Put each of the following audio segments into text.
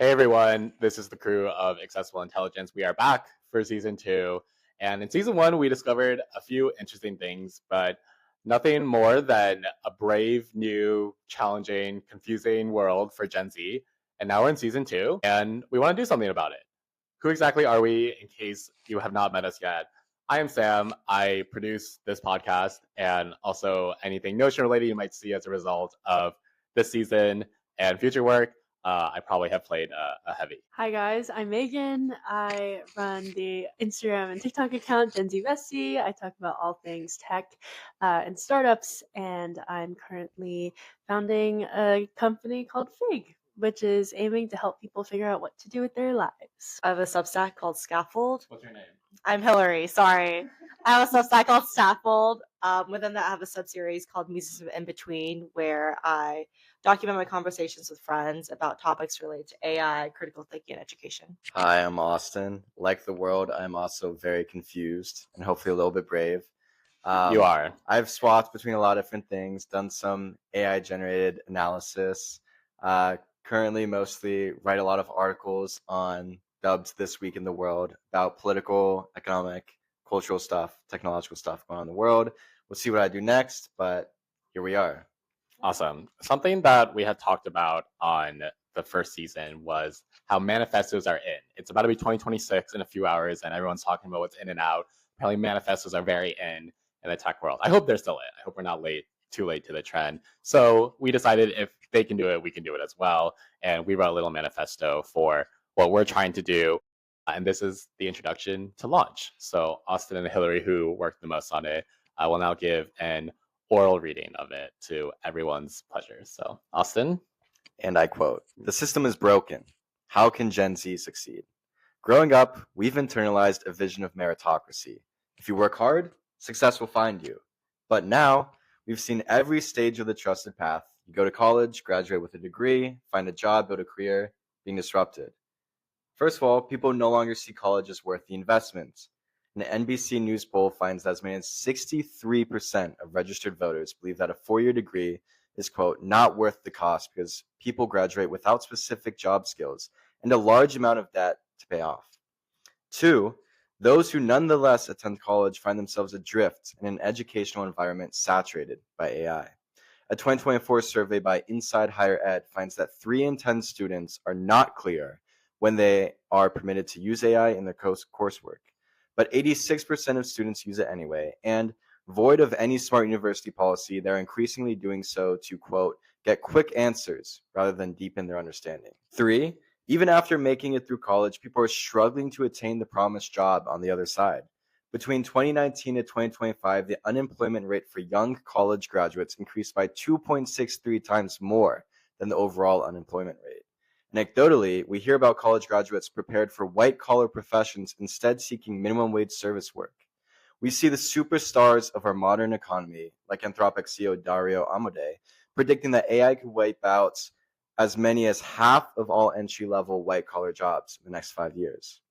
Hey everyone, this is the crew of Accessible Intelligence. We are back for season 2. And in season 1, we discovered a few interesting things, but nothing more than a brave, new, challenging, confusing world for Gen Z. And now we're in season 2, and we want to do something about it. Who exactly are we, in case you have not met us yet? I am Sam. I produce this podcast and also anything Notion related you might see as a result of this season and future work. I probably have played a heavy. Hi guys, I'm Megan. I run the Instagram and TikTok account Gen Z Bestie. I talk about all things tech and startups, and I'm currently founding a company called Fig, which is aiming to help people figure out what to do with their lives. I have a Substack called Scaffold. What's your name? I'm Hillary, sorry. I have a Substack called Scaffold. Within that, I have a subseries called Muses of In Between, where I document my conversations with friends about topics related to AI, critical thinking, and education. Hi, I'm Austin. Like the world, I'm also very confused and hopefully a little bit brave. You are. I've swapped between a lot of different things, done some AI-generated analysis. Currently, mostly write a lot of articles on dubbed This Week in the World about political, economic, cultural stuff, technological stuff going on in the world. We'll see what I do next, but here we are. Awesome. Something that we had talked about on the first season was how manifestos are in. It's about to be 2026 in a few hours, and everyone's talking about what's in and out. Apparently, manifestos are very in the tech world. I hope they're still in. I hope we're not too late to the trend. So we decided if they can do it, we can do it as well. And we wrote a little manifesto for what we're trying to do. And this is the introduction to launch. So Austin and Hillary, who worked the most on it, will now give an oral reading of it to everyone's pleasure. So, Austin? And I quote, "The system is broken. How can Gen Z succeed? Growing up, we've internalized a vision of meritocracy. If you work hard, success will find you. But now, we've seen every stage of the trusted path. You go to college, graduate with a degree, find a job, build a career, being disrupted. First of all, people no longer see college as worth the investment. An NBC News poll finds that as many as 63% of registered voters believe that a 4-year degree is, quote, not worth the cost because people graduate without specific job skills and a large amount of debt to pay off. 2, those who nonetheless attend college find themselves adrift in an educational environment saturated by AI. A 2024 survey by Inside Higher Ed finds that 3 in 10 students are not clear when they are permitted to use AI in their coursework. But 86% of students use it anyway, and void of any smart university policy, they're increasingly doing so to, quote, get quick answers rather than deepen their understanding. 3, even after making it through college, people are struggling to attain the promised job on the other side. Between 2019 and 2025, the unemployment rate for young college graduates increased by 2.63 times more than the overall unemployment rate. Anecdotally, we hear about college graduates prepared for white-collar professions instead seeking minimum wage service work. We see the superstars of our modern economy, like Anthropic CEO Dario Amodei, predicting that AI could wipe out as many as half of all entry-level white-collar jobs in the next 5 years.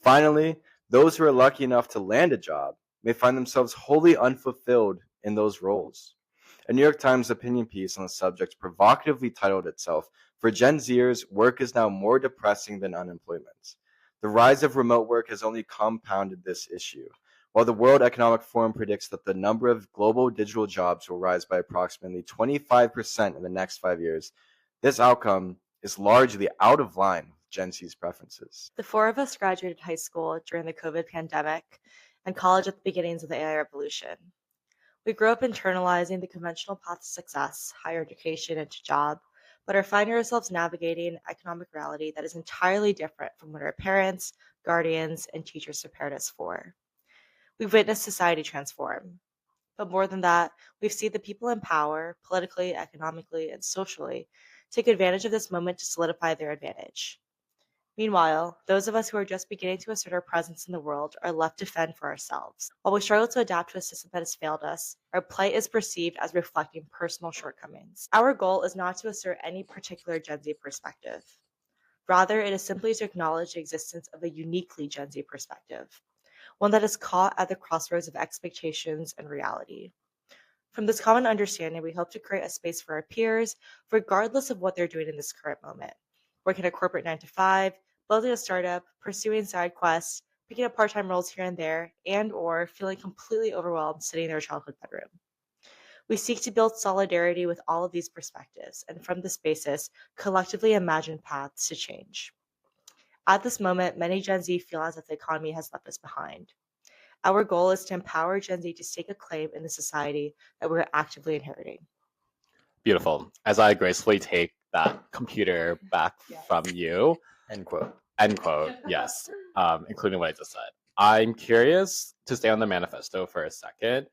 Finally, those who are lucky enough to land a job may find themselves wholly unfulfilled in those roles. A New York Times opinion piece on the subject provocatively titled itself, "For Gen Zers, work is now more depressing than unemployment." The rise of remote work has only compounded this issue. While the World Economic Forum predicts that the number of global digital jobs will rise by approximately 25% in the next 5 years, this outcome is largely out of line with Gen Z's preferences. The 4 of us graduated high school during the COVID pandemic and college at the beginnings of the AI revolution. We grew up internalizing the conventional path to success, higher education, and to job, but are finding ourselves navigating an economic reality that is entirely different from what our parents, guardians, and teachers prepared us for. We've witnessed society transform. But more than that, we've seen the people in power, politically, economically, and socially, take advantage of this moment to solidify their advantage. Meanwhile, those of us who are just beginning to assert our presence in the world are left to fend for ourselves. While we struggle to adapt to a system that has failed us, our plight is perceived as reflecting personal shortcomings. Our goal is not to assert any particular Gen Z perspective. Rather, it is simply to acknowledge the existence of a uniquely Gen Z perspective, one that is caught at the crossroads of expectations and reality. From this common understanding, we hope to create a space for our peers, regardless of what they're doing in this current moment. working a corporate 9 to 5, building a startup, pursuing side quests, picking up part-time roles here and there, and or feeling completely overwhelmed sitting in their childhood bedroom. We seek to build solidarity with all of these perspectives, and from this basis, collectively imagine paths to change. At this moment, many Gen Z feel as if the economy has left us behind. Our goal is to empower Gen Z to stake a claim in the society that we're actively inheriting. Beautiful. As I gracefully take that computer back from you, End quote. end quote, yes, including what I just said. I'm curious to stay on the manifesto for a second.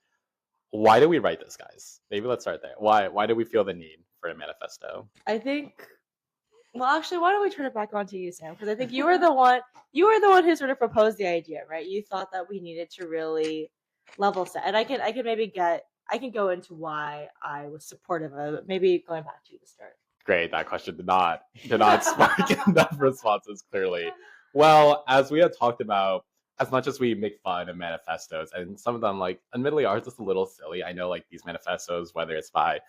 Why did we write this, guys? Maybe let's start there. Why do we feel the need for a manifesto? I think, well, actually, why don't we turn it back on to you, Sam? Because I think you were the one who sort of proposed the idea, right? You thought that we needed to really level set, and I can go into why I was supportive of it. Maybe going back to you to start. Great, that question did not spark enough responses, clearly. Well, as we had talked about, as much as we make fun of manifestos, and some of them, like, admittedly are just a little silly. I know, like, these manifestos, whether it's by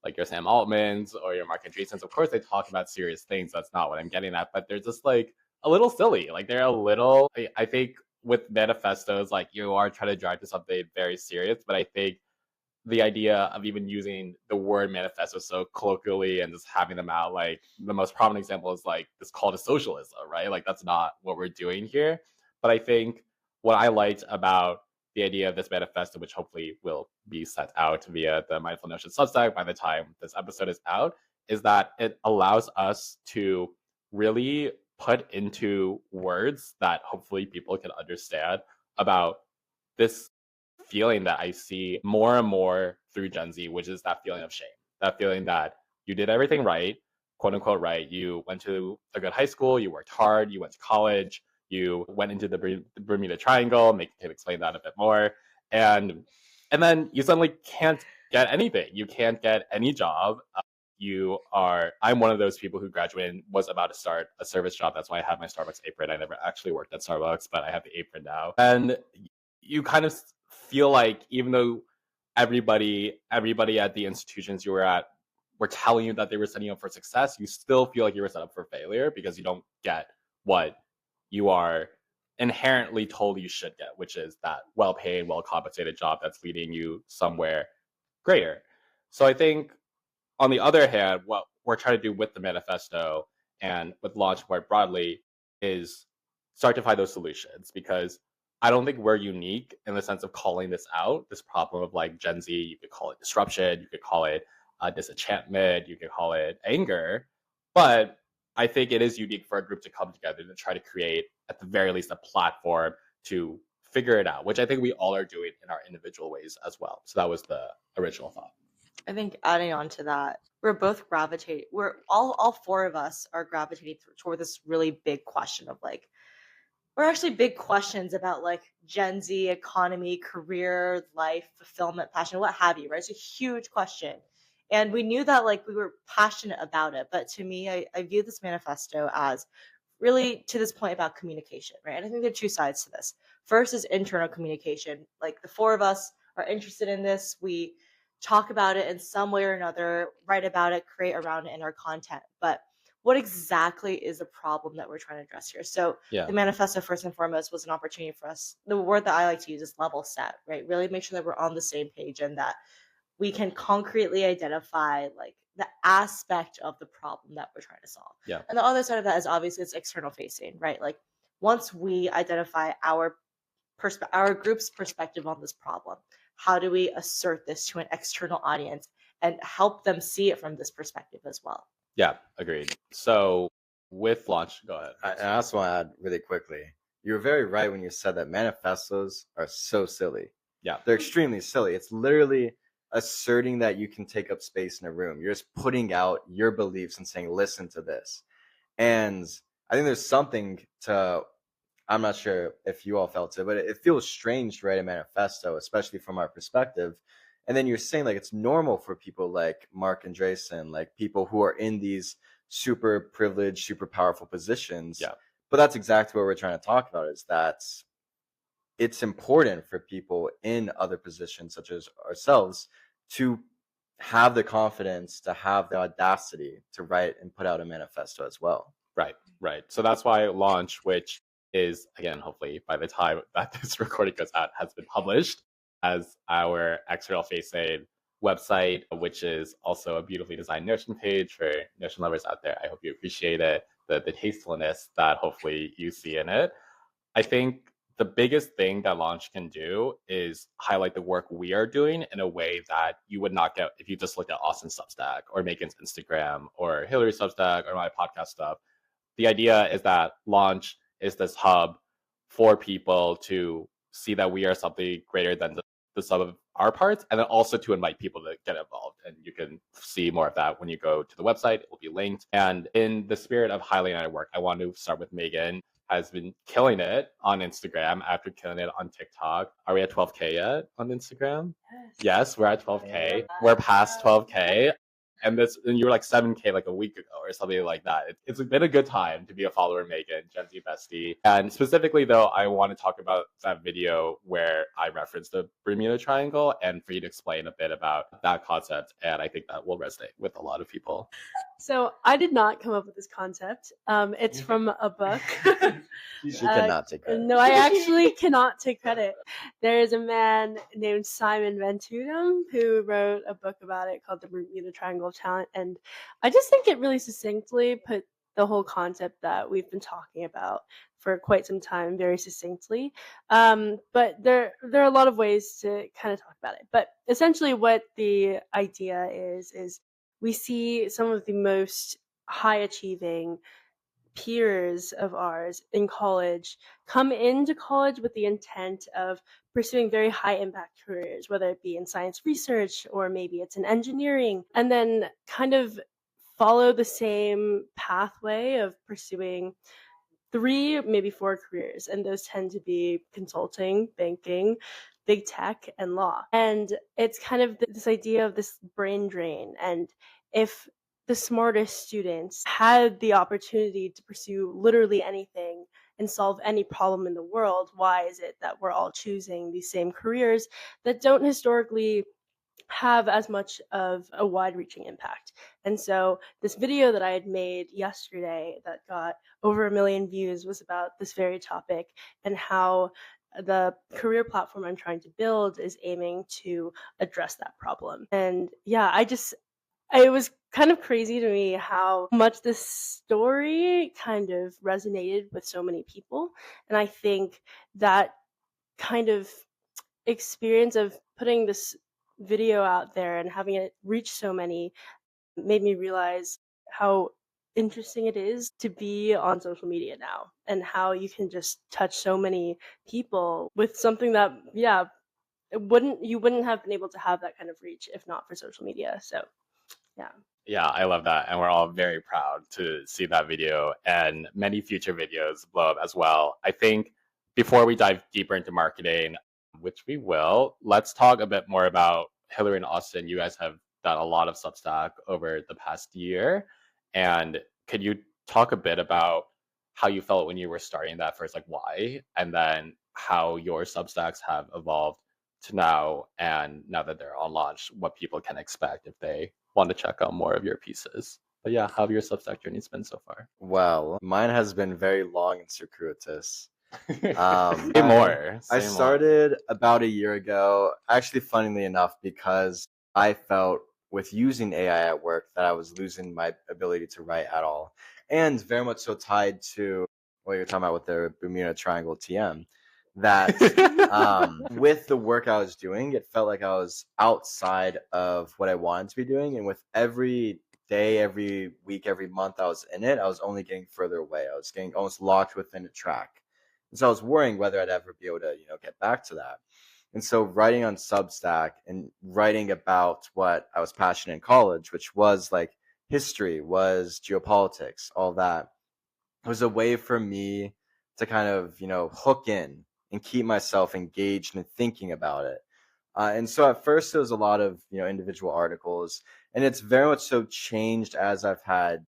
like your Sam Altmans or your Mark Andreessens, of course they talk about serious things. That's not what I'm getting at, but they're just like a little silly. Like they're a little, I think with manifestos, like you are trying to drive to something very serious, but I think the idea of even using the word manifesto so colloquially and just having them out, like the most prominent example is like this call to socialism, right? Like that's not what we're doing here. But I think what I liked about the idea of this manifesto, which hopefully will be sent out via the Mindful Notion Substack by the time this episode is out, is that it allows us to really put into words that hopefully people can understand about this feeling that I see more and more through Gen Z, which is that feeling of shame, that feeling that you did everything right, quote unquote, right. You went to a good high school, you worked hard, you went to college, you went into the Bermuda Triangle, Make can explain that a bit more. And then you suddenly can't get anything. You can't get any job. I'm one of those people who graduated and was about to start a service job. That's why I have my Starbucks apron. I never actually worked at Starbucks, but I have the apron now. And you kind of feel like even though everybody at the institutions you were at were telling you that they were setting you up for success, you still feel like you were set up for failure because you don't get what you are inherently told you should get, which is that well-paid, well-compensated job that's leading you somewhere greater. So I think, on the other hand, what we're trying to do with the manifesto and with Launch more broadly is start to find those solutions, because I don't think we're unique in the sense of calling this out, this problem of like Gen Z. You could call it disruption, you could call it disenchantment, you could call it anger, but I think it is unique for a group to come together to try to create, at the very least, a platform to figure it out, which I think we all are doing in our individual ways as well. So that was the original thought. I think adding on to that, we're all four of us are gravitating toward this really big question of like, we're actually big questions about like Gen Z, economy, career, life, fulfillment, passion, what have you, right? It's a huge question. And we knew that like we were passionate about it. But to me, I view this manifesto as really to this point about communication, right? And I think there are two sides to this. First is internal communication. Like the four of us are interested in this. We talk about it in some way or another, write about it, create around it in our content. But what exactly is the problem that we're trying to address here? So the manifesto, first and foremost, was an opportunity for us. The word that I like to use is level set, right? Really make sure that we're on the same page and that we can concretely identify like the aspect of the problem that we're trying to solve. Yeah. And the other side of that is obviously it's external facing, right? Like once we identify our group's perspective on this problem, how do we assert this to an external audience and help them see it from this perspective as well? Yeah, agreed. So with Launch, go ahead. I also want to add really quickly, you were very right when you said that manifestos are so silly. Yeah. They're extremely silly. It's literally asserting that you can take up space in a room. You're just putting out your beliefs and saying, listen to this. And I think there's something to, I'm not sure if you all felt it, but it feels strange to write a manifesto, especially from our perspective. And then you're saying like it's normal for people like Mark Andreessen, like people who are in these super privileged, super powerful positions. Yeah. But that's exactly what we're trying to talk about, is that it's important for people in other positions such as ourselves to have the confidence, to have the audacity to write and put out a manifesto as well. Right. So that's why launch, which is, again, hopefully by the time that this recording goes out, has been published as our external facing website, which is also a beautifully designed Notion page for Notion lovers out there. I hope you appreciate it, the tastefulness that hopefully you see in it. I think the biggest thing that launch can do is highlight the work we are doing in a way that you would not get if you just looked at Austin's Substack or Megan's Instagram or Hillary's Substack or my podcast stuff. The idea is that launch is this hub for people to see that we are something greater than the sum of our parts, and then also to invite people to get involved. And you can see more of that when you go to the website. It will be linked. And in the spirit of highlighting our work, I want to start with Megan. Has been killing it on Instagram after killing it on TikTok. Are we at 12K yet on Instagram? Yes, we're at 12K. We're past 12K. And you were like 7K like a week ago or something like that. It's been a good time to be a follower of Megan, Gen Z bestie. And specifically though, I want to talk about that video where I referenced the Bermuda Triangle and for you to explain a bit about that concept. And I think that will resonate with a lot of people. So I did not come up with this concept. It's from a book. She cannot take credit. No, I actually cannot take credit. There is a man named Simon Van Tudem who wrote a book about it called The Bermuda Triangle of Talent. And I just think it really succinctly put the whole concept that we've been talking about for quite some time very succinctly. But there are a lot of ways to kind of talk about it. But essentially what the idea is we see some of the most high achieving peers of ours in college come into college with the intent of pursuing very high impact careers, whether it be in science research or maybe it's in engineering, and then kind of follow the same pathway of pursuing 3, maybe 4 careers. And those tend to be consulting, banking, big tech, and law. And it's kind of this idea of this brain drain. And if the smartest students had the opportunity to pursue literally anything and solve any problem in the world, why is it that we're all choosing these same careers that don't historically have as much of a wide-reaching impact? And so this video that I had made yesterday that got over 1 million views was about this very topic and how the career platform I'm trying to build is aiming to address that problem. And yeah, it was kind of crazy to me how much this story kind of resonated with so many people. And I think that kind of experience of putting this video out there and having it reach so many made me realize how interesting it is to be on social media now and how you can just touch so many people with something that you wouldn't have been able to have that kind of reach if not for social media. So yeah, I love that. And we're all very proud to see that video and many future videos blow up as well. I think before we dive deeper into marketing, which we will, let's talk a bit more about Hillary and Austin. You guys have done a lot of Substack over the past year. And could you talk a bit about how you felt when you were starting that first, like why, and then how your Substacks have evolved to now, and now that they're on launch, what people can expect if they want to check out more of your pieces. But yeah, how have your Substack journeys been so far? Well, mine has been very long and circuitous. Say more. I started about a year ago, actually, funnily enough, because I felt with using AI at work that I was losing my ability to write at all. And very much so tied to what you're talking about with the Bermuda Triangle TM, that with the work I was doing, it felt like I was outside of what I wanted to be doing. And with every day, every week, every month I was in it, I was only getting further away. I was getting almost locked within a track. And so I was worrying whether I'd ever be able to, get back to that. And so writing on Substack and writing about what I was passionate in college, which was like history, was geopolitics, all that, was a way for me to kind of, hook in and keep myself engaged and thinking about it. And so at first it was a lot of, individual articles, and it's very much so changed as I've had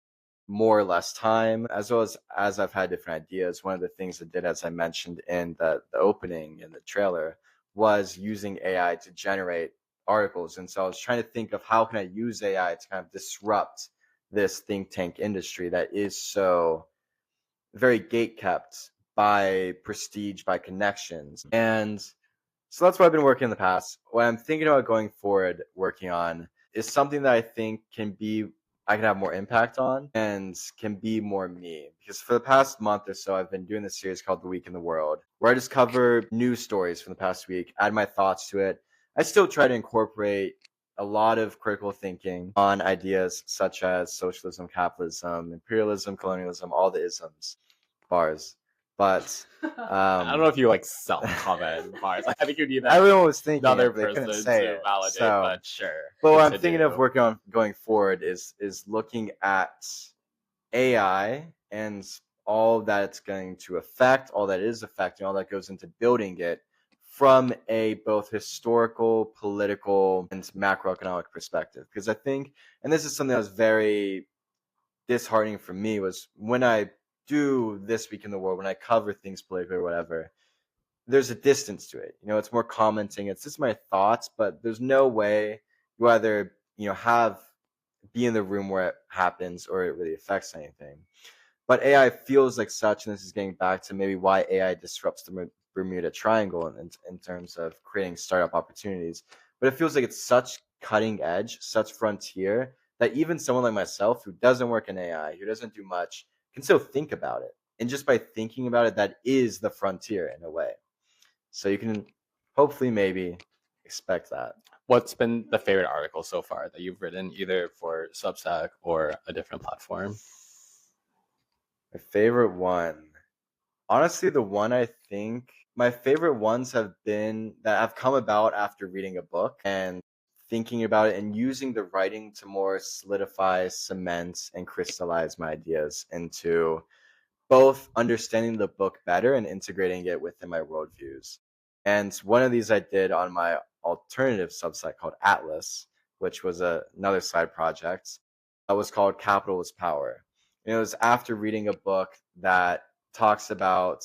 more or less time, as well as I've had different ideas. One of the things I did, as I mentioned in the opening in the trailer, was using AI to generate articles. And so I was trying to think of how can I use AI to kind of disrupt this think tank industry that is so very gate kept by prestige, by connections. And so that's what I've been working in the past. What I'm thinking about going forward, working on, is something that I think I can have more impact on and can be more me. Because for the past month or so, I've been doing this series called The Week in the World, where I just cover news stories from the past week, add my thoughts to it. I still try to incorporate a lot of critical thinking on ideas such as socialism, capitalism, imperialism, colonialism, all the isms, bars. But I don't know if you like self-comment bars. I think you need everyone was thinking another it, but they couldn't person say to it. validate, So, but sure. but what I'm Continue. thinking of working on going forward is looking at AI and all that it's going to affect, all that is affecting, all that goes into building it from a both historical, political, and macroeconomic perspective. Because I think, and this is something that was very disheartening for me, was when I do This Week in the World, when I cover things politically or whatever, there's a distance to it. It's more commenting. It's just my thoughts, but there's no way you either, be in the room where it happens or it really affects anything. But AI feels like such, and this is getting back to maybe why AI disrupts the Bermuda Triangle in terms of creating startup opportunities. But it feels like it's such cutting edge, such frontier, that even someone like myself who doesn't work in AI, who doesn't do much, can still think about it. And just by thinking about it, that is the frontier in a way. So you can hopefully maybe expect that. What's been the favorite article so far that you've written, either for Substack or a different platform? My favorite one. Honestly, the one I think my favorite ones have been that have come about after reading a book and thinking about it and using the writing to more solidify, cement, and crystallize my ideas into both understanding the book better and integrating it within my worldviews. And one of these I did on my alternative subsite called Atlas, which was another side project. That was called Capital is Power. And it was after reading a book that talks about,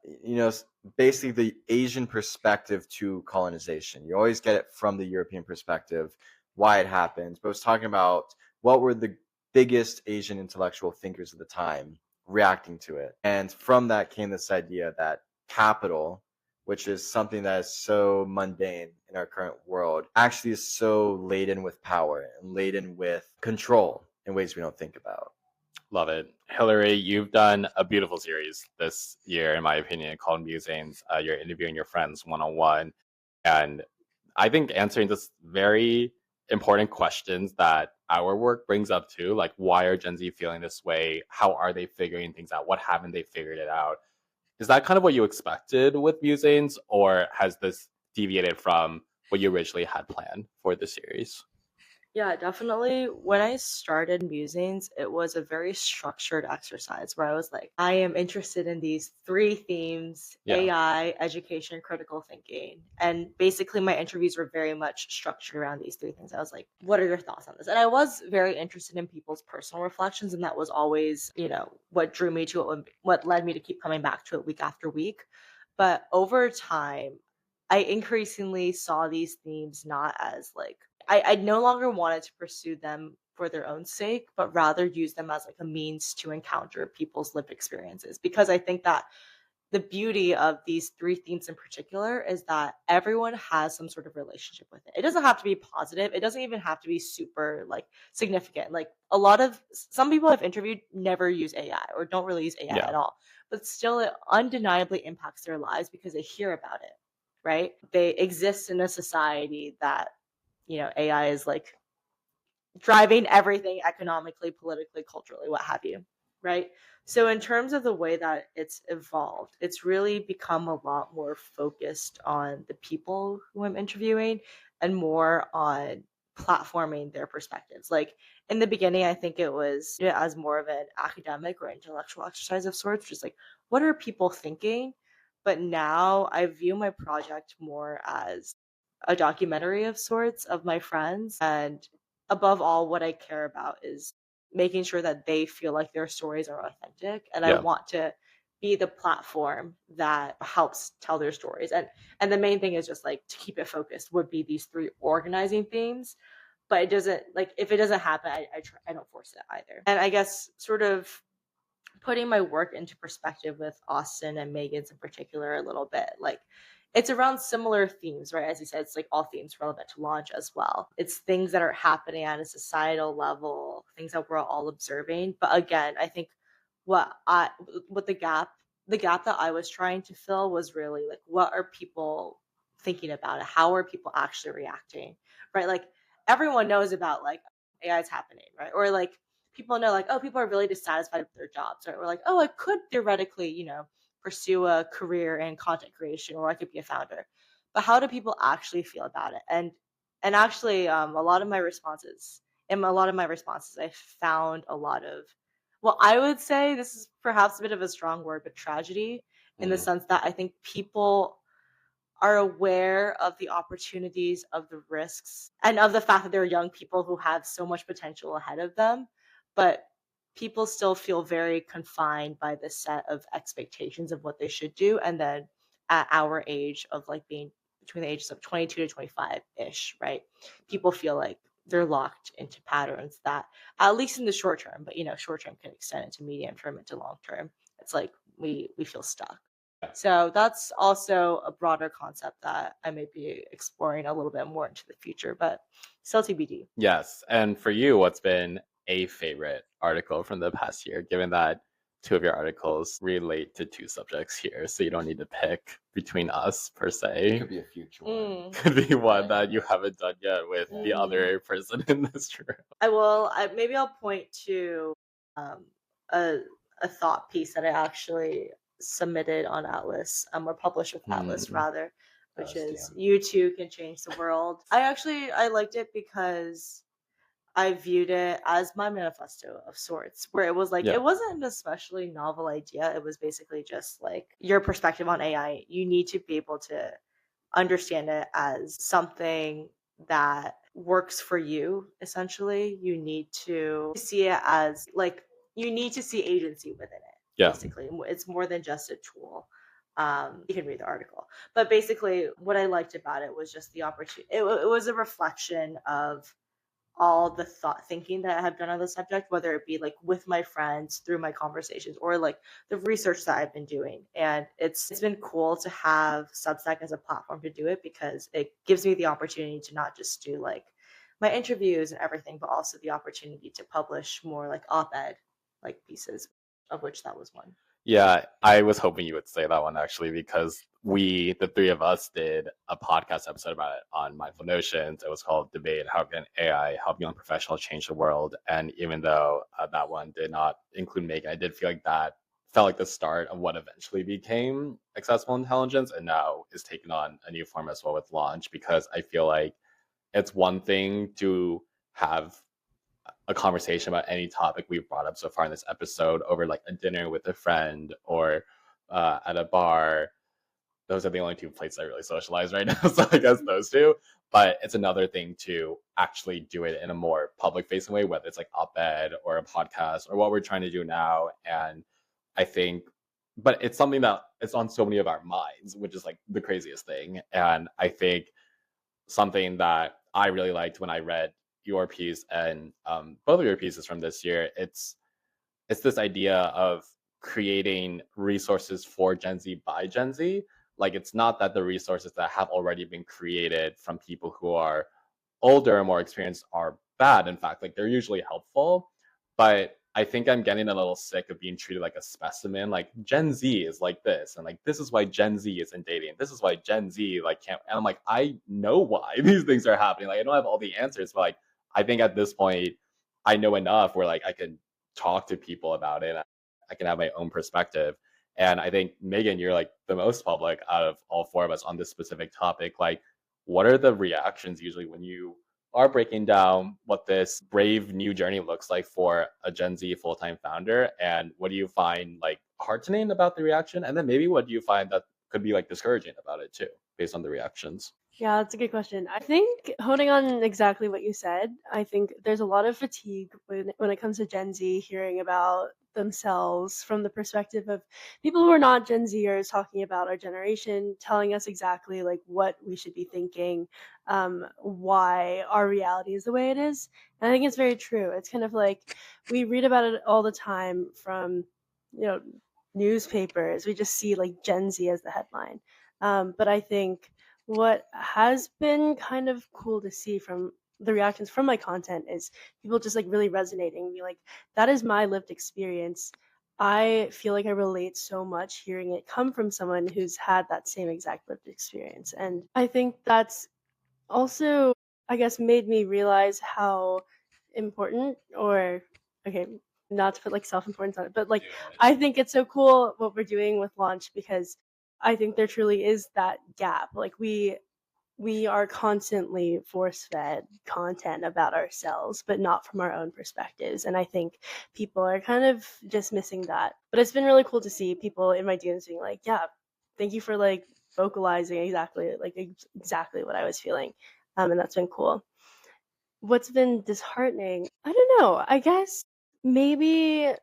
you know, basically the Asian perspective to colonization. You always get it from the European perspective, why it happened. But it was talking about what were the biggest Asian intellectual thinkers of the time reacting to it. And from that came this idea that capital, which is something that is so mundane in our current world, actually is so laden with power and laden with control in ways we don't think about. Love it. Hillary, you've done a beautiful series this year, in my opinion, called Musings. You're interviewing your friends one-on-one. And I think answering this very important questions that our work brings up too, like why are Gen Z feeling this way? How are they figuring things out? What haven't they figured it out? Is that kind of what you expected with Musings, or has this deviated from what you originally had planned for the series? Yeah, definitely. When I started Musings, it was a very structured exercise where I was like, I am interested in these three themes: Yeah. AI, education, critical thinking. And basically, my interviews were very much structured around these three things. I was like, what are your thoughts on this? And I was very interested in people's personal reflections. And that was always, what drew me to it, what led me to keep coming back to it week after week. But over time, I increasingly saw these themes not as like, I no longer wanted to pursue them for their own sake, but rather use them as like a means to encounter people's lived experiences. Because I think that the beauty of these three themes in particular is that everyone has some sort of relationship with it. It doesn't have to be positive. It doesn't even have to be super like significant. Like some people I've interviewed never use AI or don't really use AI at all, but still it undeniably impacts their lives because they hear about it, right? They exist in a society that AI is like driving everything economically, politically, culturally, what have you, right? So, in terms of the way that it's evolved, it's really become a lot more focused on the people who I'm interviewing and more on platforming their perspectives. Like in the beginning, I think it was as more of an academic or intellectual exercise of sorts, just like what are people thinking? But now I view my project more as a documentary of sorts of my friends. And above all, what I care about is making sure that they feel like their stories are authentic. And I want to be the platform that helps tell their stories. And the main thing is just like to keep it focused would be these three organizing themes. But it doesn't, like, if it doesn't happen, I don't force it either. And I guess sort of putting my work into perspective with Austin and Megan's in particular a little bit, like it's around similar themes, right? As you said, it's like all themes relevant to launch as well. It's things that are happening at a societal level, things that we're all observing. But again, I think what the gap that I was trying to fill was really like, what are people thinking about it? How are people actually reacting? Right? Like everyone knows about like AI is happening, right? Or like people know like, oh, people are really dissatisfied with their jobs, right? Or like, oh, I could theoretically, pursue a career in content creation, or I could be a founder. But how do people actually feel about it? And actually, a lot of my responses, I found a lot of, well, I would say this is perhaps a bit of a strong word, but tragedy in the sense that I think people are aware of the opportunities, of the risks, and of the fact that there are young people who have so much potential ahead of them. But people still feel very confined by the set of expectations of what they should do. And then at our age of like being between the ages of 22 to 25 ish, right? People feel like they're locked into patterns that, at least in the short term, but short term can extend into medium term, into long term. It's like we feel stuck. So that's also a broader concept that I may be exploring a little bit more into the future, but still TBD. Yes. And for you, what's been a favorite article from the past year, given that two of your articles relate to two subjects here, so you don't need to pick between us per It se. could be a future one. Could be one that you haven't done yet with the other person in this room. I will. Maybe I'll point to a thought piece that I actually submitted on Atlas, or published with Atlas rather, which is "You Too Can Change the World." I liked it because I viewed it as my manifesto of sorts, where it was like, it wasn't an especially novel idea. It was basically just like your perspective on AI. You need to be able to understand it as something that works for you, essentially. You need to see it as like, you need to see agency within it. Basically, it's more than just a tool. You can read the article, but basically what I liked about it was just the opportunity. It was a reflection of all the thought thinking that I have done on the subject, whether it be like with my friends through my conversations or like the research that I've been doing. And it's been cool to have Substack as a platform to do it, because it gives me the opportunity to not just do like my interviews and everything, but also the opportunity to publish more like op-ed like pieces, of which that was one. Yeah, I was hoping you would say that one actually, because the three of us, did a podcast episode about it on Mindful Notions. It was called Debate: How Can AI Help Young Professionals Change the World? And even though that one did not include Megan, I did feel like that felt like the start of what eventually became accessible intelligence, and now is taking on a new form as well with Launch, because I feel like it's one thing to have a conversation about any topic we've brought up so far in this episode over like a dinner with a friend or at a bar. Those are the only two places I really socialize right now, so I guess those two. But it's another thing to actually do it in a more public facing way, whether it's like op-ed or a podcast or what we're trying to do now. And I think, but it's something that it's on so many of our minds, which is like the craziest thing. And I think something that I really liked when I read your piece and both of your pieces from this year, it's this idea of creating resources for Gen Z by Gen Z. Like, it's not that the resources that have already been created from people who are older and more experienced are bad. In fact, like, they're usually helpful. But I think I'm getting a little sick of being treated like a specimen. Like, Gen Z is like this, and like this is why Gen Z isn't dating. This is why Gen Z like can't. And I'm like, I know why these things are happening. Like, I don't have all the answers, but like I think at this point I know enough where like I can talk to people about it. I can have my own perspective. And I think, Megan, you're like the most public out of all four of us on this specific topic. Like, what are the reactions usually when you are breaking down what this brave new journey looks like for a Gen Z full-time founder? And what do you find like heartening about the reaction? And then maybe what do you find that could be like discouraging about it too, based on the reactions? Yeah, that's a good question. I think, holding on exactly what you said, I think there's a lot of fatigue when it comes to Gen Z hearing about themselves from the perspective of people who are not Gen Zers talking about our generation, telling us exactly like what we should be thinking, why our reality is the way it is. And I think it's very true. It's kind of like we read about it all the time from newspapers, we just see like Gen Z as the headline. But I think what has been kind of cool to see from the reactions from my content is people just like really resonating, be like, that is my lived experience. I feel like I relate so much hearing it come from someone who's had that same exact lived experience. And I think that's also, I guess, made me realize how important, or okay, not to put like self-importance on it, but like I think it's so cool what we're doing with Launch, because I think there truly is that gap. Like we are constantly force-fed content about ourselves, but not from our own perspectives. And I think people are kind of just missing that. But it's been really cool to see people in my DMs being like, yeah, thank you for like vocalizing exactly what I was feeling. And that's been cool. What's been disheartening? I don't know. I guess maybe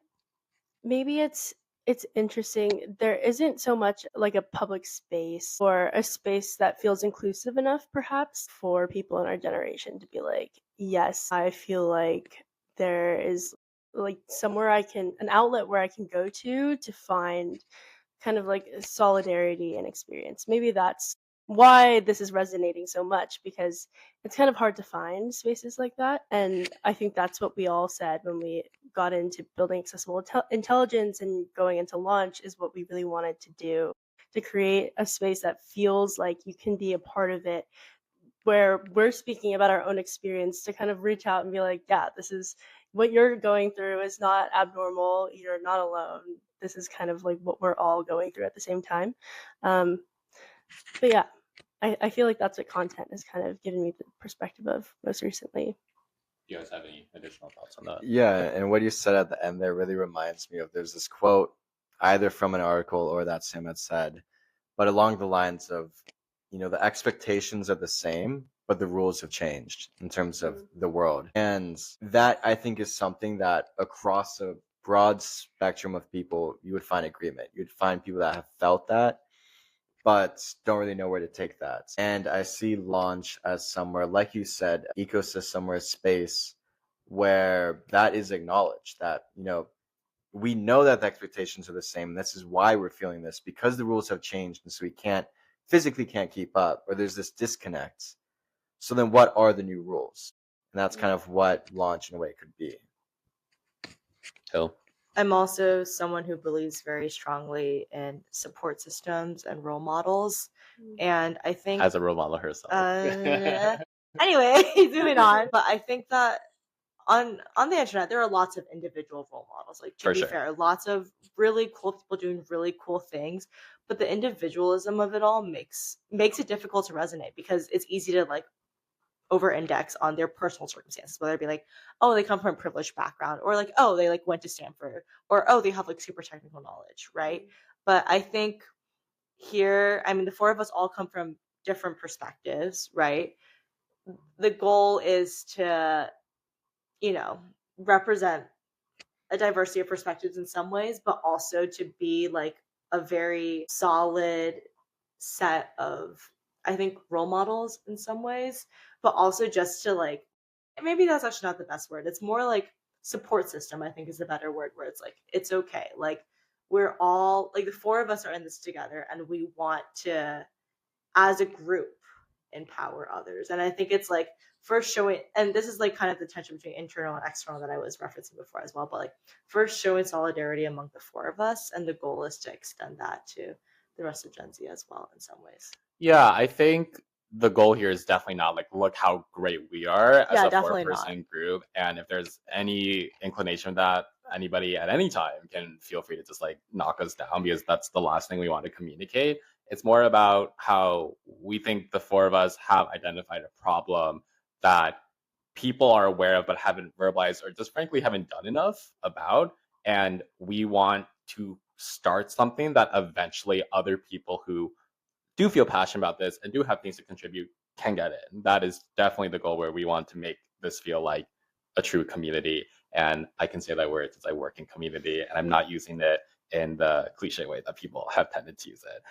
it's interesting. There isn't so much like a public space or a space that feels inclusive enough, perhaps, for people in our generation to be like, yes, I feel like there is like somewhere an outlet where I can go to find kind of like solidarity and experience. Maybe that's why this is resonating so much, because it's kind of hard to find spaces like that. And I think that's what we all said when we got into building accessible intelligence and going into Launch, is what we really wanted to do, to create a space that feels like you can be a part of it, where we're speaking about our own experience, to kind of reach out and be like, yeah, this is what you're going through is not abnormal. You're not alone. This is kind of like what we're all going through at the same time. But yeah, I feel like that's what content has kind of given me the perspective of most recently. Do you guys have any additional thoughts on that? Yeah, and what you said at the end there really reminds me of, there's this quote either from an article or that Sam had said, but along the lines of, the expectations are the same, but the rules have changed in terms of the world. And that, I think, is something that across a broad spectrum of people, you would find agreement. You'd find people that have felt that, but don't really know where to take that. And I see Launch as somewhere, like you said, ecosystem or a space where that is acknowledged, that, we know that the expectations are the same. And this is why we're feeling this, because the rules have changed. And so we physically can't keep up, or there's this disconnect. So then what are the new rules? And that's kind of what Launch in a way could be. Hill? I'm also someone who believes very strongly in support systems and role models. And I think As a role model herself. anyway, moving on. But I think that on the internet, there are lots of individual role models. Like, to be fair, lots of really cool people doing really cool things. But the individualism of it all makes it difficult to resonate, because it's easy to like over-index on their personal circumstances, whether it be like, oh, they come from a privileged background, or like, oh, they like went to Stanford, or oh, they have like super technical knowledge, right? But I think here, I mean, the four of us all come from different perspectives, right? The goal is to, represent a diversity of perspectives in some ways, but also to be like a very solid set of, I think, role models in some ways, but also just to like, maybe that's actually not the best word. It's more like support system, I think, is the better word, where it's like, it's okay. Like, we're all like, the four of us are in this together, and we want to, as a group, empower others. And I think it's like first showing, and this is like kind of the tension between internal and external that I was referencing before as well, but like first showing solidarity among the four of us, and the goal is to extend that to the rest of Gen Z as well in some ways. Yeah, I think the goal here is definitely not like, look how great we are as a four-person group. And if there's any inclination that anybody at any time can feel free to just like knock us down, because that's the last thing we want to communicate. It's more about how we think the four of us have identified a problem that people are aware of but haven't verbalized, or just frankly haven't done enough about. And we want to start something that eventually other people who do feel passionate about this and do have things to contribute can get in. That is definitely the goal, where we want to make this feel like a true community. And I can say that word since I work in community, and I'm not using it in the cliche way that people have tended to use it.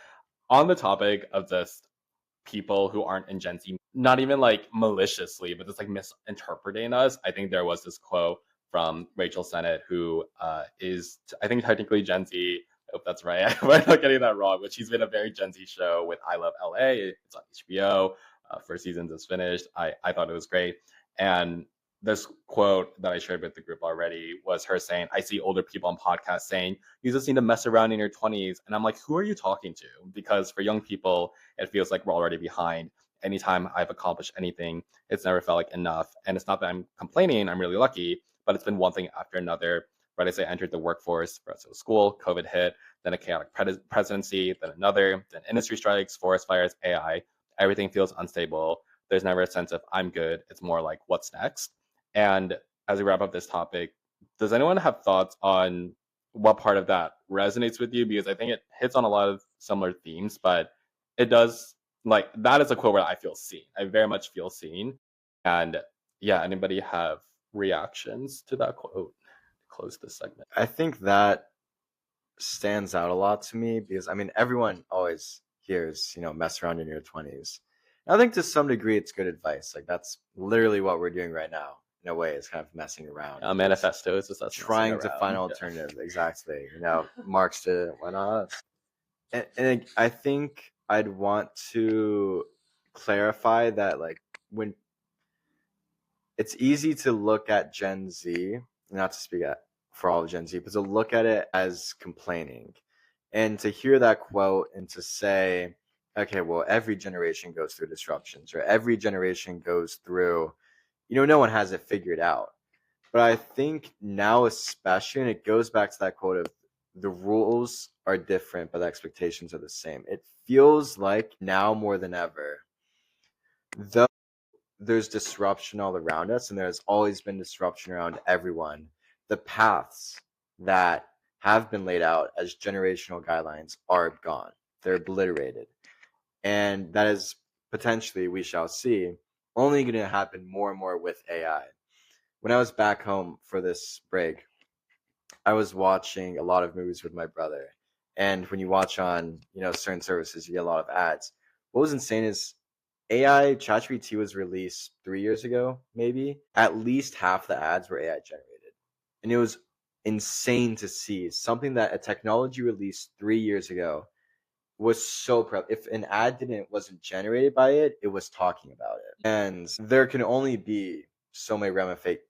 On the topic of just people who aren't in Gen Z, not even like maliciously, but just like misinterpreting us, I think there was this quote from Rachel Sennett, who is, I think, technically Gen Z. I hope that's right. I'm not getting that wrong, but she's been a very Gen Z show with I Love LA. It's on HBO. First season just finished. I thought it was great. And this quote that I shared with the group already was her saying, I see older people on podcasts saying, you just need to mess around in your 20s. And I'm like, who are you talking to? Because for young people, it feels like we're already behind. Anytime I've accomplished anything, it's never felt like enough. And it's not that I'm complaining, I'm really lucky, but it's been one thing after another. Right as I entered the workforce, first it was school, COVID hit, then a chaotic presidency, then another, then industry strikes, forest fires, AI. Everything feels unstable. There's never a sense of I'm good. It's more like what's next. And as we wrap up this topic, does anyone have thoughts on what part of that resonates with you? Because I think it hits on a lot of similar themes, but it does, like, that is a quote where I feel seen. I very much feel seen. And yeah, anybody have reactions to that quote? Close this segment. I think that stands out a lot to me because I mean everyone always hears, mess around in your 20s. And I think to some degree it's good advice. Like that's literally what we're doing right now. In a way, it's kind of messing around. Manifesto is just us trying to find alternatives. Exactly. Marx did it. Why not us? And I think I'd want to clarify that like when it's easy to look at Gen Z, not to speak for all of Gen Z, but to look at it as complaining. And to hear that quote and to say, okay, well, every generation goes through disruptions, or every generation goes through, no one has it figured out. But I think now especially, and it goes back to that quote of the rules are different, but the expectations are the same. It feels like now more than ever, though there's disruption all around us, and there's always been disruption around everyone, the paths that have been laid out as generational guidelines are gone. They're obliterated. And that is potentially, we shall see, only going to happen more and more with AI. When I was back home for this break, I was watching a lot of movies with my brother. And when you watch on, certain services, you get a lot of ads. What was insane is AI, ChatGPT was released 3 years ago, maybe. At least half the ads were AI generated. And it was insane to see something that a technology released 3 years ago was so if an ad wasn't generated by it, it was talking about it. And there can only be so many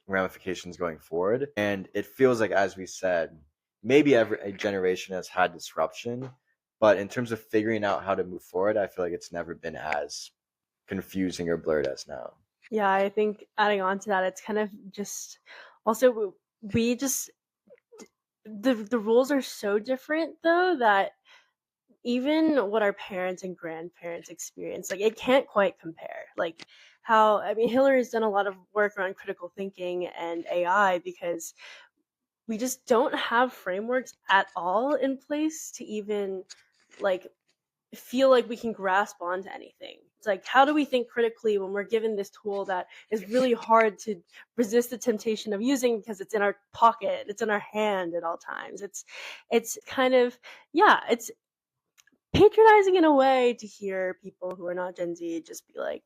ramifications going forward. And it feels like, as we said, maybe every generation has had disruption, but in terms of figuring out how to move forward, I feel like it's never been as confusing or blurred as now. Yeah, I think adding on to that, it's kind of just also we just the rules are so different though that even what our parents and grandparents experience, like it can't quite compare. Like Hillary's done a lot of work around critical thinking and AI because we just don't have frameworks at all in place to even like feel like we can grasp onto anything. It's like, how do we think critically when we're given this tool that is really hard to resist the temptation of using because it's in our pocket, it's in our hand at all times. It's kind of, it's patronizing in a way to hear people who are not Gen Z just be like,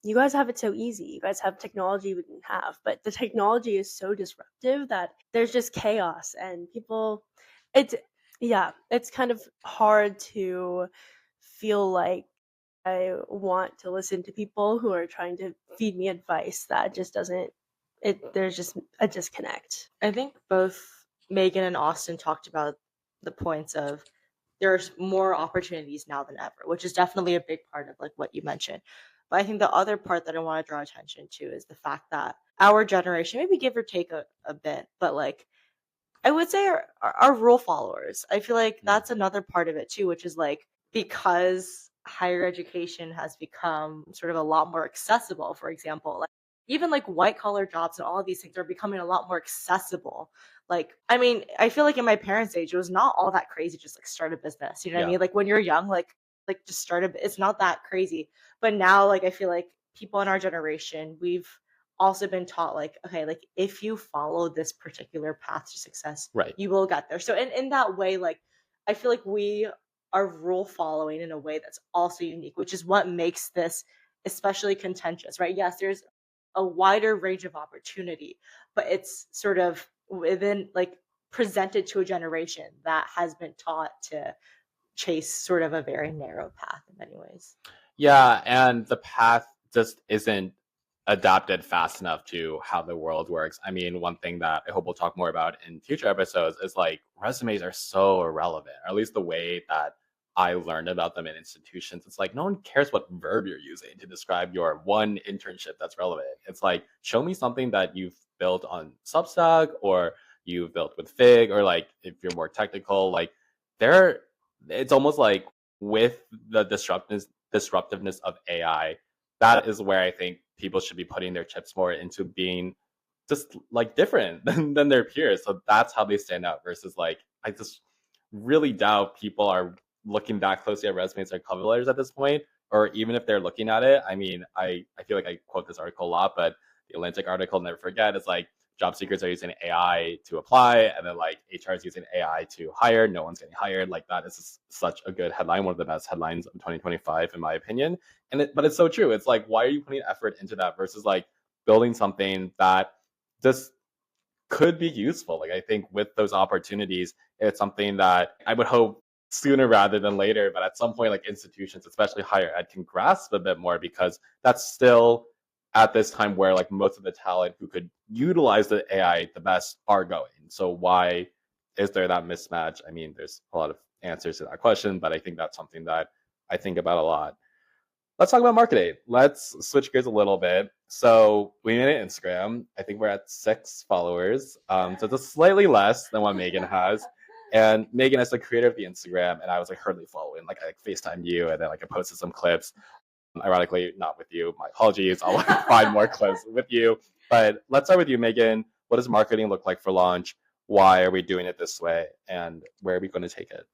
you guys have it so easy. You guys have technology we didn't have. But the technology is so disruptive that there's just chaos and people, it's kind of hard to feel like I want to listen to people who are trying to feed me advice that just doesn't, there's just a disconnect. I think both Megan and Austin talked about the points of there's more opportunities now than ever, which is definitely a big part of like what you mentioned. But I think the other part that I want to draw attention to is the fact that our generation, maybe give or take a bit, but like I would say our rule followers. I feel like that's another part of it too, which is like because higher education has become sort of a lot more accessible, for example, like even like white collar jobs and all of these things are becoming a lot more accessible. Like, I mean, I feel like in my parents' age, it was not all that crazy, just like start a business. You know what I mean? Like when you're young, like just start it's not that crazy. But now, like, I feel like people in our generation, we've also been taught like, okay, like if you follow this particular path to success, right, you will get there. So in that way, like, I feel like we are rule following in a way that's also unique, which is what makes this especially contentious, right? Yes, there's a wider range of opportunity, but it's sort of within like presented to a generation that has been taught to chase sort of a very narrow path in many ways. Yeah, and the path just isn't adapted fast enough to how the world works. I mean, one thing that I hope we'll talk more about in future episodes is like resumes are so irrelevant, or at least the way that I learned about them in institutions. It's like no one cares what verb you're using to describe your one internship that's relevant. It's like, show me something that you've built on Substack or you've built with Fig, or like if you're more technical, like there, it's almost like with the disruptiveness of AI, that is where I think people should be putting their chips more into being just like different than their peers. So that's how they stand out versus like, I just really doubt people are looking that closely at resumes or cover letters at this point, or even if they're looking at it. I mean, I feel like I quote this article a lot, but the Atlantic article, never forget, is like job seekers are using AI to apply, and then like HR is using AI to hire. No one's getting hired. Like that is such a good headline, one of the best headlines of 2025 in my opinion. But it's so true. It's like, why are you putting effort into that versus like building something that just could be useful? Like I think with those opportunities, it's something that I would hope sooner rather than later, but at some point like institutions, especially higher ed, can grasp a bit more, because that's still at this time where like most of the talent who could utilize the AI the best are going. So why is there that mismatch? I mean, there's a lot of answers to that question, but I think that's something that I think about a lot. Let's talk about marketing. Let's switch gears a little bit. So we made an Instagram. I think we're at 6 followers. So it's a slightly less than what Megan has. And Megan is the creator of the Instagram, and I was like hardly following. Like I FaceTimed you, and then like I posted some clips. Ironically, not with you. My apologies. I'll find more clips with you. But let's start with you, Megan. What does marketing look like for Launch? Why are we doing it this way? And where are we going to take it?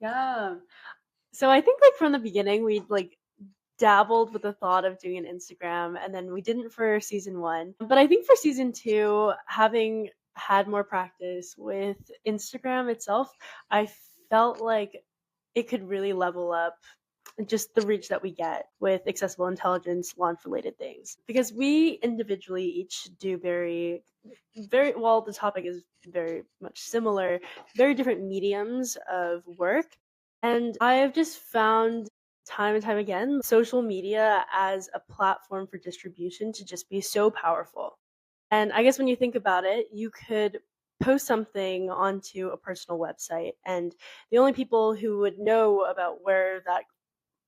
Yeah. So I think like from the beginning, we'd like dabbled with the thought of doing an Instagram, and then we didn't for season 1. But I think for season 2, having had more practice with Instagram itself, I felt like it could really level up just the reach that we get with accessible intelligence launch related things, because we individually each do very well, the topic is very much similar, very different mediums of work. And I have just found time and time again social media as a platform for distribution to just be so powerful. And I guess when you think about it, you could post something onto a personal website, and the only people who would know about where that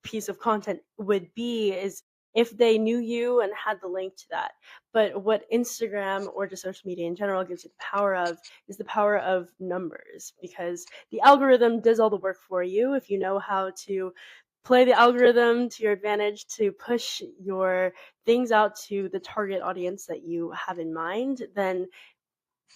piece of content would be is if they knew you and had the link to that. But what Instagram or just social media in general gives you the power of is the power of numbers, because the algorithm does all the work for you. If you know how to play the algorithm to your advantage to push your things out to the target audience that you have in mind, then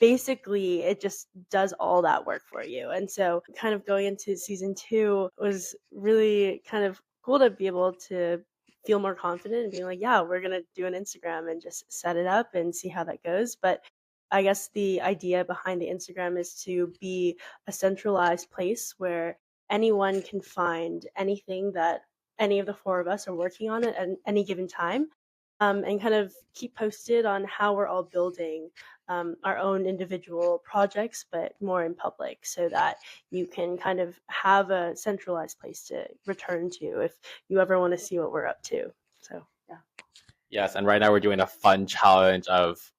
basically it just does all that work for you. And so kind of going into season 2 was really kind of cool to be able to feel more confident and being like, yeah, we're going to do an Instagram and just set it up and see how that goes. But I guess the idea behind the Instagram is to be a centralized place where anyone can find anything that any of the 4 of us are working on at any given time, and kind of keep posted on how we're all building our own individual projects, but more in public, so that you can kind of have a centralized place to return to if you ever want to see what we're up to. So, yeah. Yes, and right now we're doing a fun challenge of,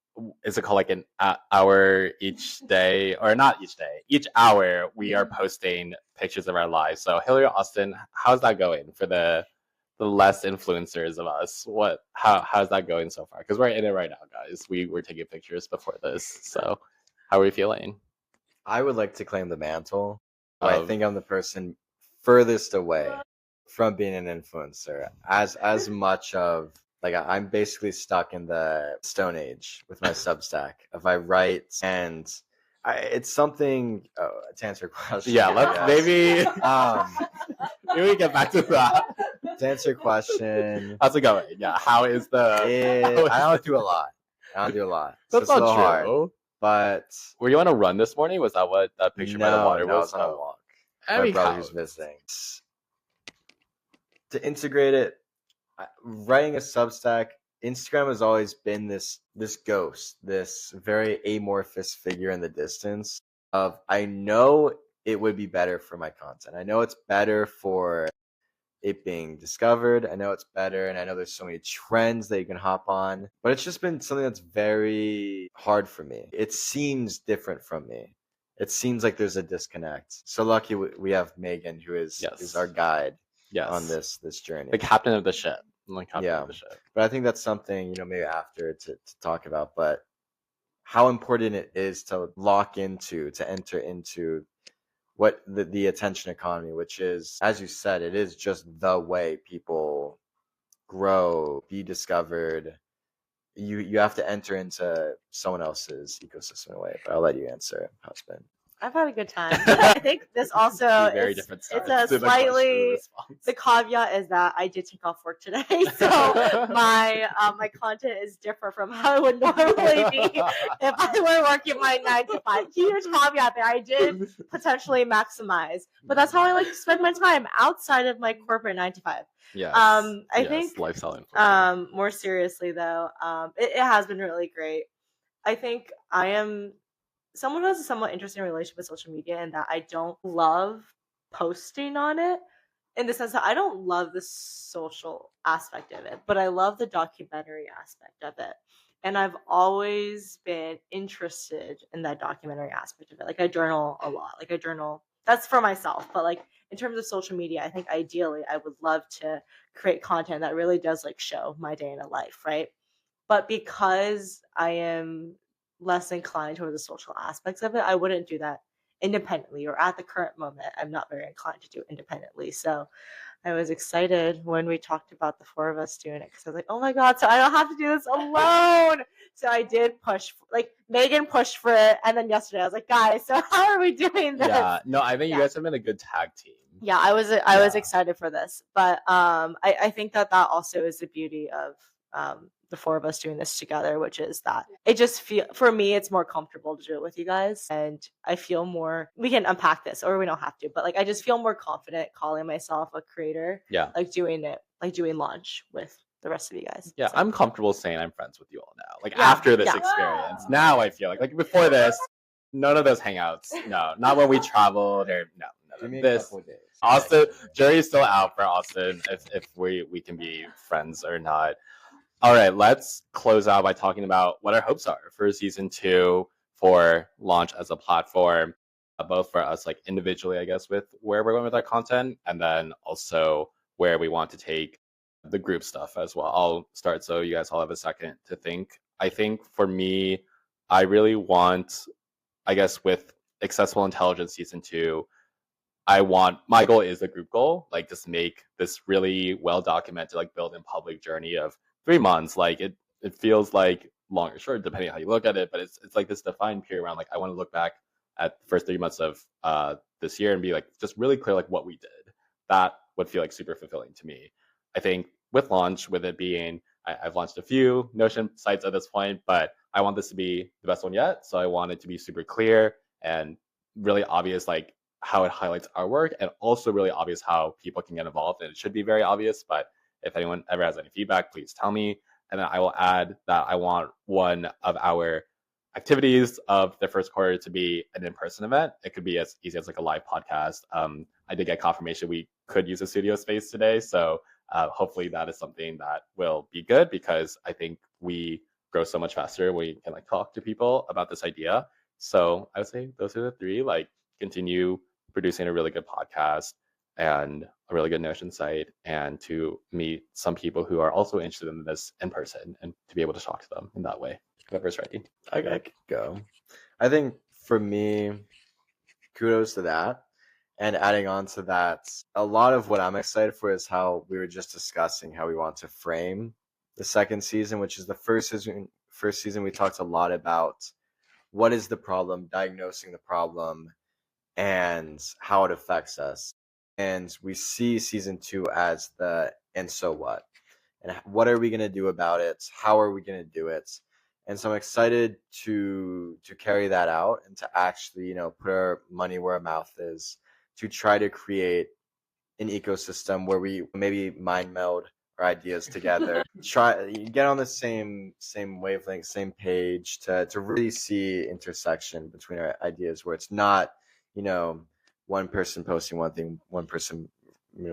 is it called like an hour each day, or not each day, each hour we are posting pictures of our lives. So Hillary, Austin, how's that going for the less influencers of us? How's that going so far? Because we're in it right now, guys. We were taking pictures before this. So how are we feeling? I would like to claim the mantle. I think I'm the person furthest away from being an influencer. As much of like I'm basically stuck in the Stone Age with my Substack. If I write and it's something to answer your question. Yeah, let's maybe maybe we get back to that. To answer your question, how's it going? Yeah, how is the? I don't do a lot. That's so not true. Hard. But were you on a run this morning? Was that what that picture by the water was? I was on a walk. My brother was visiting. To integrate it, writing a Substack Instagram has always been this ghost, this very amorphous figure in the distance of, I know it would be better for my content. I know it's better for it being discovered. I know it's better, and I know there's so many trends that you can hop on, but it's just been something that's very hard for me. It seems different from me. It seems like there's a disconnect. So lucky we have Megan, who is our guide on this journey. The captain of the ship. Like captain Yeah. of the ship. But I think that's something, maybe after to talk about, but how important it is to enter into what the attention economy, which is, as you said, it is just the way people grow, be discovered. You have to enter into someone else's ecosystem in a way. But I'll let you answer, husband. I've had a good time. I think this also Very is, different it's starts a to the question and slightly, response. the caveat is that I did take off work today, so my content is different from how it would normally be if I were working my 9 to 5. Huge caveat there. I did potentially maximize, but that's how I like to spend my time outside of my corporate 9 to 5. Yes. I think lifestyle influencer. more seriously though, it has been really great. I think I am someone who has a somewhat interesting relationship with social media, and that I don't love posting on it, in the sense that I don't love the social aspect of it, but I love the documentary aspect of it. And I've always been interested in that documentary aspect of it. Like, I journal a lot. Like, I journal, that's for myself, but like in terms of social media, I think ideally I would love to create content that really does like show my day in a life, right? But because I am less inclined toward the social aspects of it, I wouldn't do that independently, or at the current moment, I'm not very inclined to do it independently. So I was excited when we talked about the 4 of us doing it, because I was like, oh my God, so I don't have to do this alone. So I did push, like Megan pushed for it. And then yesterday I was like, guys, so how are we doing this? Yeah, no, I think you guys have been a good tag team. Yeah, I was excited for this. But I think that also is the beauty of the 4 of us doing this together, which is that it just for me, it's more comfortable to do it with you guys, and I feel more, we can unpack this or we don't have to, but like I just feel more confident calling myself a creator, like doing launch with the rest of you guys. Yeah, so. I'm comfortable saying I'm friends with you all now. Like after this experience, now I feel like before this, none of those hangouts. No, not when we traveled or no. Give me this. a couple of days. Austin, jury's still out for Austin if we can be friends or not. All right, let's close out by talking about what our hopes are for season 2 for launch as a platform, both for us like individually, I guess, with where we're going with our content, and then also where we want to take the group stuff as well. I'll start so you guys all have a second to think. I think for me, I really want, I guess, with Accessible Intelligence season 2, my goal is the group goal, like just make this really well documented, like built in public journey of 3 months. Like it feels like long or short, depending on how you look at it, but it's like this defined period around like I want to look back at the first 3 months of this year and be like just really clear like what we did. That would feel like super fulfilling to me. I think with launch, with it being I've launched a few Notion sites at this point, but I want this to be the best one yet. So I want it to be super clear and really obvious, like how it highlights our work, and also really obvious how people can get involved. And it should be very obvious, but if anyone ever has any feedback, please tell me. And then I will add that I want one of our activities of the first quarter to be an in-person event. It could be as easy as like a live podcast. I did get confirmation we could use a studio space today. So hopefully that is something that will be good, because I think we grow so much faster when we can like talk to people about this idea. So I would say those are the 3, like continue producing a really good podcast and a really good Notion site, and to meet some people who are also interested in this in person and to be able to talk to them in that way. Whoever's ready. I could go. I think for me, kudos to that. And adding on to that, a lot of what I'm excited for is how we were just discussing how we want to frame the second season, which is the first season we talked a lot about what is the problem, diagnosing the problem, and how it affects us. And we see season 2 as the and so what? And what are we going to do about it? How are we going to do it? And so I'm excited to carry that out and to actually, put our money where our mouth is, to try to create an ecosystem where we maybe mind meld our ideas together. Try get on the same wavelength, same page to really see intersection between our ideas, where it's not, one person posting one thing, one person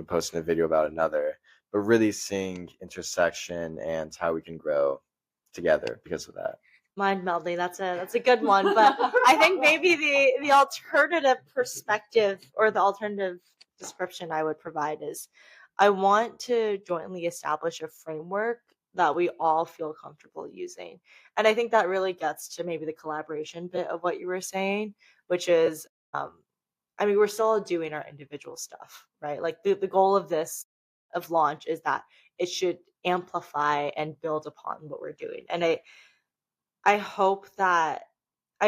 posting a video about another, but really seeing intersection and how we can grow together because of that. Mind melding, that's a good one. But I think maybe the alternative perspective or the alternative description I would provide is I want to jointly establish a framework that we all feel comfortable using. And I think that really gets to maybe the collaboration bit of what you were saying, which is we're still doing our individual stuff, right? Like the goal of this of launch is that it should amplify and build upon what we're doing. And I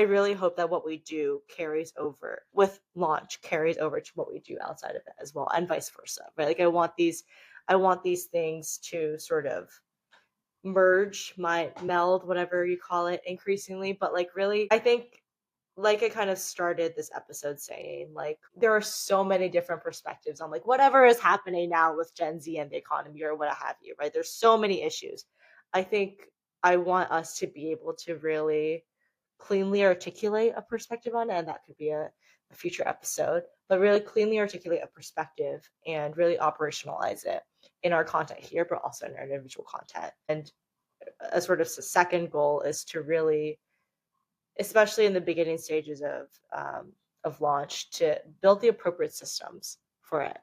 really hope that what we do carries over with launch, carries over to what we do outside of it as well, and vice versa, right? Like I want these things to sort of meld, whatever you call it, increasingly. But like really, I think, like I kind of started this episode saying, like there are so many different perspectives on like whatever is happening now with Gen Z and the economy or what have you, right? There's so many issues. I think I want us to be able to really cleanly articulate a perspective on it, and that could be a future episode, but really cleanly articulate a perspective and really operationalize it in our content here, but also in our individual content. And a sort of second goal is to really, especially in the beginning stages of launch, to build the appropriate systems for it,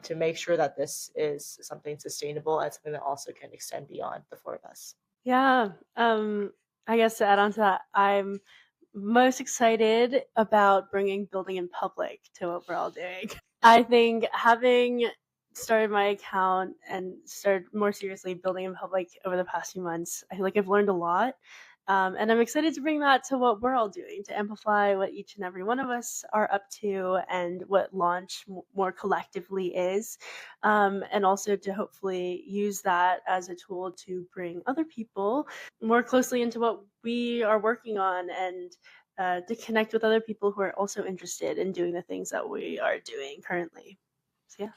to make sure that this is something sustainable and something that also can extend beyond the four of us. Yeah. I guess to add on to that, I'm most excited about bringing building in public to what we're all doing. I think having started my account and started more seriously building in public over the past few months, I feel like I've learned a lot. And I'm excited to bring that to what we're all doing, to amplify what each and every one of us are up to and what launch more collectively is. And also to hopefully use that as a tool to bring other people more closely into what we are working on, and to connect with other people who are also interested in doing the things that we are doing currently. So yeah.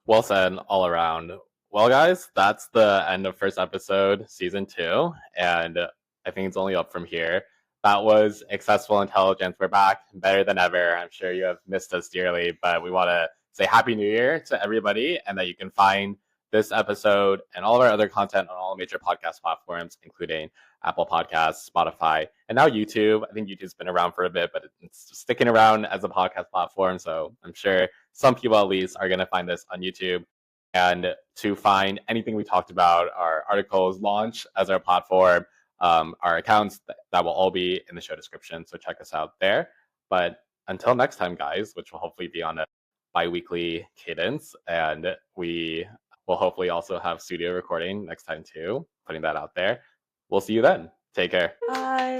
Well said all around. Well, guys, that's the end of first episode, season 2, and I think it's only up from here. That was Accessible Intelligence. We're back, better than ever. I'm sure you have missed us dearly, but we want to say Happy New Year to everybody, and that you can find this episode and all of our other content on all major podcast platforms, including Apple Podcasts, Spotify, and now YouTube. I think YouTube's been around for a bit, but it's sticking around as a podcast platform, so I'm sure some people at least are going to find this on YouTube. And to find anything we talked about, our articles, launch as our platform, our accounts, that will all be in the show description. So check us out there. But until next time, guys, which will hopefully be on a bi-weekly cadence, and we will hopefully also have studio recording next time too, putting that out there. We'll see you then. Take care. Bye.